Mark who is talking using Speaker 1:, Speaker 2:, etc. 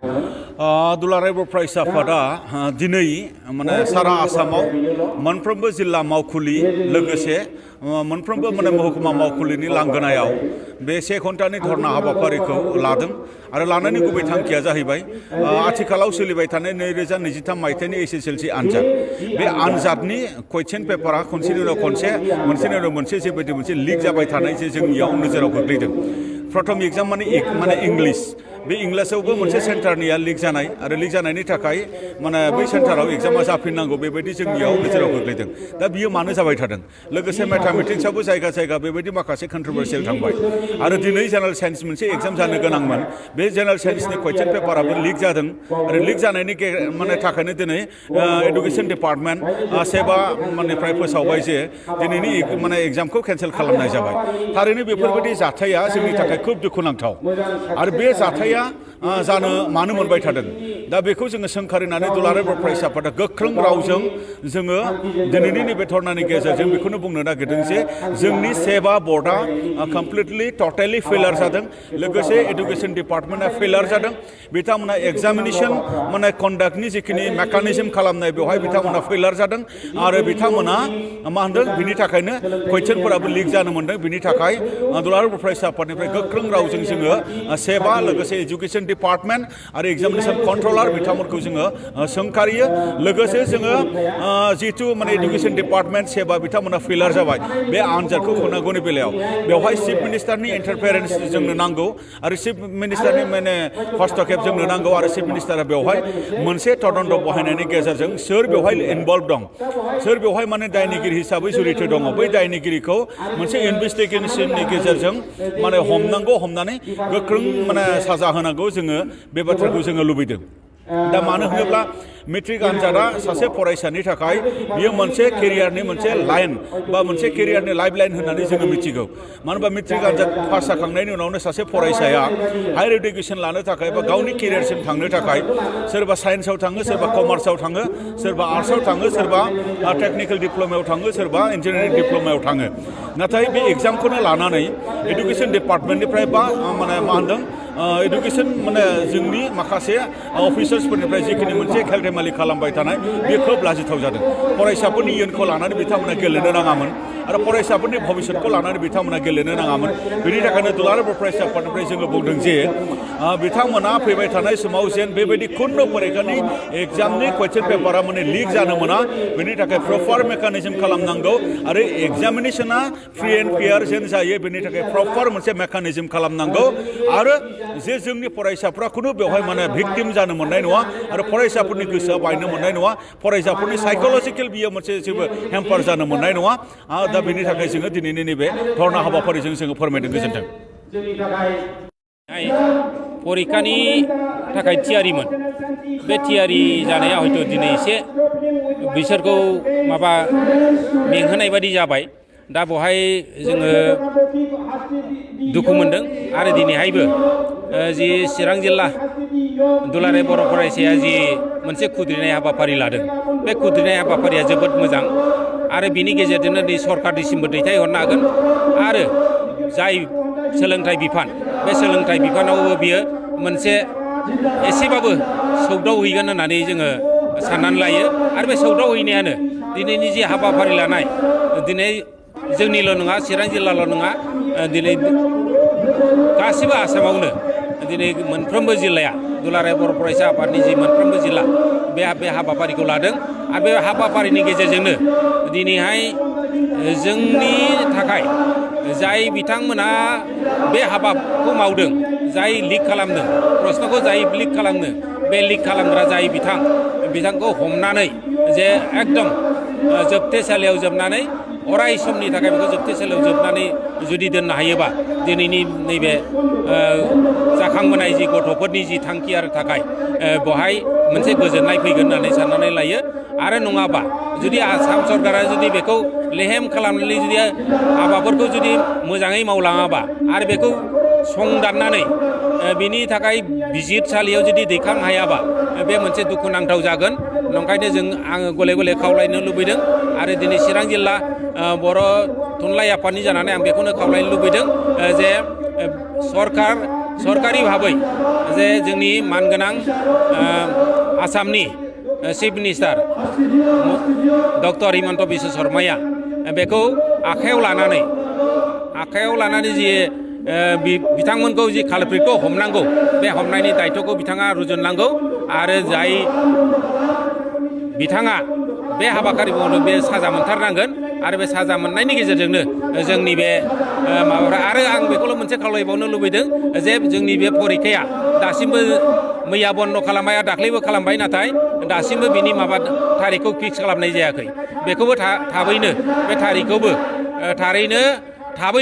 Speaker 1: दुलाराय बर' फरायसा आफादा दिनै माने सारा आसामाव मोनफ्रोमबो जिल्ला मावखुलि लोगोसे मोनफ्रोमबो माने महकुमा मावखुलिनि लांगोनायाव बे 1 घन्टानि धरना हाबाफारिखौ लादों आरो लानायनि गुबै थांखिया जाहैबाय आथिखालाव सोलिबाय थानाय 2023 मायथाइनि एसएसएलसि आनजाद बे आनजादनि कुइसन पेपारा खनसेनि उनाव खनसे मोनसेनि उनाव मोनसे जेबायदि मोनसे लिक जाबाय थानाय जे जोंनियाव नोजोराव गोग्लैदों प्रथम एग्जाम माने इंलिश बे इंलिसावबो मोनसे सेन्टारनिया लिक जानाय आरो लिक जानायनि थाखाय माने बै सेन्टाराव एग्जामा जाफिननांगौ बेबायदि जोंनियाव नोजोराव गोग्लैदों दा बियो मानो जाबाय थादों लोगोसे मैथमेटिक्सआवबो जायगा जायगा बेबायदि माखासे कन्ट्रोभार्सियेल थांबाय आरो दिनै जेनेरेल साइन्स मोनसे एग्जाम जानो गोनांमोन बे जेनेरेल साइन्सनि कुइसन पेपाराबो लिक जादों आरो लिक जानायनि माने थाखायनो दिनै एडुकेशन डिपार्टमेन्ट सेबा मानेफ्राय फोसावबाय जे दिनैनि माने एग्जामखौ केन्सेल खालामनाय जाबाय थारैनो बेफोरबायदि जाथाया जोंनि थाखाय खुब दुखुनांथाव आरो बे जाथाया जानो मानो मोनबाय थादों दा बेखौ जोङो सोंखारिनानै दुलाराय बर' फरायसा आफादा गोख्रों रावजों जोङो दिनैनि नैबे धरनानि गेजेरजों बेखौनो बुंनो नागिरदों जे जोंनि सेबा बर्डआ कमप्लिटलि टटेलि फेलार जादों लोगोसे एडुकेशन डिपार्टमेन्टआ फेलार जादों बिथांमोना एग्जामिनेशन माने कन्डाक्टनि जिखिनि मेकानिजम खालामनाय बेवहाय बिथांमोना फेलार जादों आरो बिथांमोना मा होनदों बिनि थाखायनो कुइसनफोराबो लिक जानो मोनदों बिनि थाखाय दुलाराय बर' फरायसा आफादनिफ्राय गोख्रों रावजों जोङो सेबा लोगोसे एजुकेशन डिपार्टमेन्ट आरो एग्जामिनेशन कन्ट्रलार बिथांमोनखौ जोङो सोंखारियो लोगोसे जोङो जितु माने एडुकेशन डिपार्टमेन्ट सेबा बिथांमोना फेलार जाबाय बे आनजादखौ होनांगौनि बेलायाव बेवहाय चिफ मिनिस्टारनि इन्टारफेरेन्स जोंनो नांगौ आरो चिफ मिनिस्टारनि माने हस्तक्षेप जोंनो नांगौ आरो चिफ मिनिस्टारा बेवहाय मोनसे तदन्त बहायनायनि गेजेरजों सोर बेवहाय इनभल्भ दं सोर बेवहाय माने दायनिगिरि हिसाबै जड़ित दङ बै दायनिगिरिखौ मोनसे इनभेस्टिगेशननि गेजेरजों माने हमनांगौ हमनानै गोख्रों माने साजा होनांगौ जोङो बे बाथ्राखौ जोङो लुबैदों दा मानो होनोब्ला मेट्रिक आनजादा सासे फरायसानि थाखाय बियो मोनसे केरियारनि मोनसे लाइन बा मोनसे केरियारनि लाइफ लाइन होननानै जोङो मिथिगौ मानो होनबा मेट्रिक आनजाद पास जाखांनायनि उनावनो सासे फरायसाया हायर इडुकेशन लानो थाखाय बा गावनि केरियारसिम थांनो थाखाय सोरबा साइन्सआव थाङो सोरबा कमार्सआव थाङो सोरबा आर्ट्सआव थाङो सोरबा टेक्निकेल डिप्ल'मायाव थाङो सोरबा इन्जिनियारिं डिप्ल'मायाव थाङो नाथाय बे एग्जामखौनो लानानै एडुकेशन डिपार्टमेन्टनिफ्राय बा माने मा होनदों एडुकेशन माने जोंनि माखासे अफिसार्सफोरनिफ्राय जिखिनि मोनसे खेलधेमालि खालामबाय थानाय बे खोब लाजिथाव जादों फरायसाफोरनि इयुनखौ लानानै बिथांमोना गेलेनो नाङामोन आरो फरायसाफोरनि भबिष्यतखौ लानानै बिथांमोना गेलेनो नाङामोन बेनि थाखायनो दुलाराय बर' फरायसा आफादनिफ्राय जोङो बुंदों जे बिथांमोना फैबाय थानाय समाव जेन बेबायदि खुनु फरिखानि एग्जामनि कुइसन पेपारा माने लिक जानो मोना बेनि थाखाय प्रपार मेकानिजम खालामनांगौ आरो एग्जामिनेशना फ्रि एन्ड फेयार जेन जायो बेनि थाखाय प्रपार मोनसे मेकानिजम खालामनांगौ आरो जे जोंनि फरायसाफ्रा खुनु बेवहाय माने भिक्टिम जानो मोननाय नङा आरो फरायसाफोरनि गोसोआ बायनो मोननाय नङा फरायसाफोरनि साइकोलजिकेल बियो मोनसे जेबो हेम्पार जानो मोननाय नङा दा बेनि थाखाय जोङो दिनैनि नैबे धरना हाबाफारिजों जोङो फोरमायदों गोजोन्थों
Speaker 2: परिखानि थाखाय थियारिमोन बे थियारि जानाया हयथ' दिनै एसे बिसोरखौ माबा मेंहोनाय बादि जाबाय दा बेवहाय जोङो दुखु मोनदों आरो दिनैहायबो जि चिरां जिल्ला दुलाराय बर' फरायसाया जि मोनसे खुद्रिनाय हाबाफारि लादों बे खुद्रिनाय हाबाफारिया जोबोद मोजां आरो बिनि गेजेरजोंनो दिनै सरकारनिसिमबो दैथायहरनो हागोन आरो जाय सोलोंथाइ बिफान बे सोलोंथाइ बिफानावबो बियो मोनसे एसेबाबो सौदावहैगोन होननानै जोङो साननानै लायो आरो बे सौदावहैनायानो दिनैनि जि हाबाफारि लानाय दिनै जोंनिल' नङा चिरां जिल्लाल' नङा दिनै गासिबो आसामावनो दिनै मोनफ्रोमबो जिल्लाया दुलाराय बर' फरायसा आफादनि जि मोनफ्रोमबो जिल्ला बे हाबाफारिखौ लादों आरो बे हाबाफारिनि गेजेरजोंनो दिनैहाय जोंनि थाखाय जाय बिथांमोनहा बे हाबाखौ मावदों जाय लिक खालामदों प्रश्नखौ जाय लिक खालामदों बे लिक खालामग्रा जाय बिथांखौ हमनानै जे एकदम जोबथेसालियाव जोबनानै अराय समनि थाखाय बेखौ जोबथेसालियाव जोबनानै जुदि दोननो हायोबा दिनैनि नैबे जाखांबोनाय जि गथ'फोरनि जि थांखि आरो थाखाय बेवहाय मोनसे गोजोननाय फैगोन होननानै साननानै लायो आरो नङाबा जुदि आसाम सरकारा जुदि बेखौ लेहेम खालामनानै जुदि हाबाफोरखौ जुदि मोजाङै मावलाङाबा आरो बेखौ संदाननानै बिनि थाखाय बिजिरसालियाव जुदि दैखांनो हायाबा बे मोनसे दुखुनांथाव जागोन नंखायनो आङो गले गले खावलायनो लुबैदों आरो दिनै चिरां जिल्ला बर' थुनलाइ आफादनि जानानै आं बेखौनो खावलायनो लुबैदों जे सरकार सरकारि भाबै जे जोंनि मानगोनां आसामनि chief minister doctor Himanta Biswa शर्माया बेखौ आखायाव लानानै जि बिथांमोनखौ जि कालप्रिटखौ हमनांगौ बे हमनायनि दायित्वखौ बिथाङा रुजुननांगौ आरो जाय बिथाङा बे हाबाफारि मावदों बे साजा मोनथारनांगोन आरो बे साजा मोननायनि गेजेरजोंनो जोंनि बे माबाफ्रा आरो आं बेखौल' मोनसे खावलायबावनो लुबैदों जे जोंनि बे परिखाया दासिमबो मैया बन्द खालामबाय दाख्लैबो खालामबाय नाथाय दासिमबो बिनि माबा थारिखखौ फिक्स खालामनाय जायाखै बेखौबो थाबैनो बे थारिखखौबो थारैनो थाबै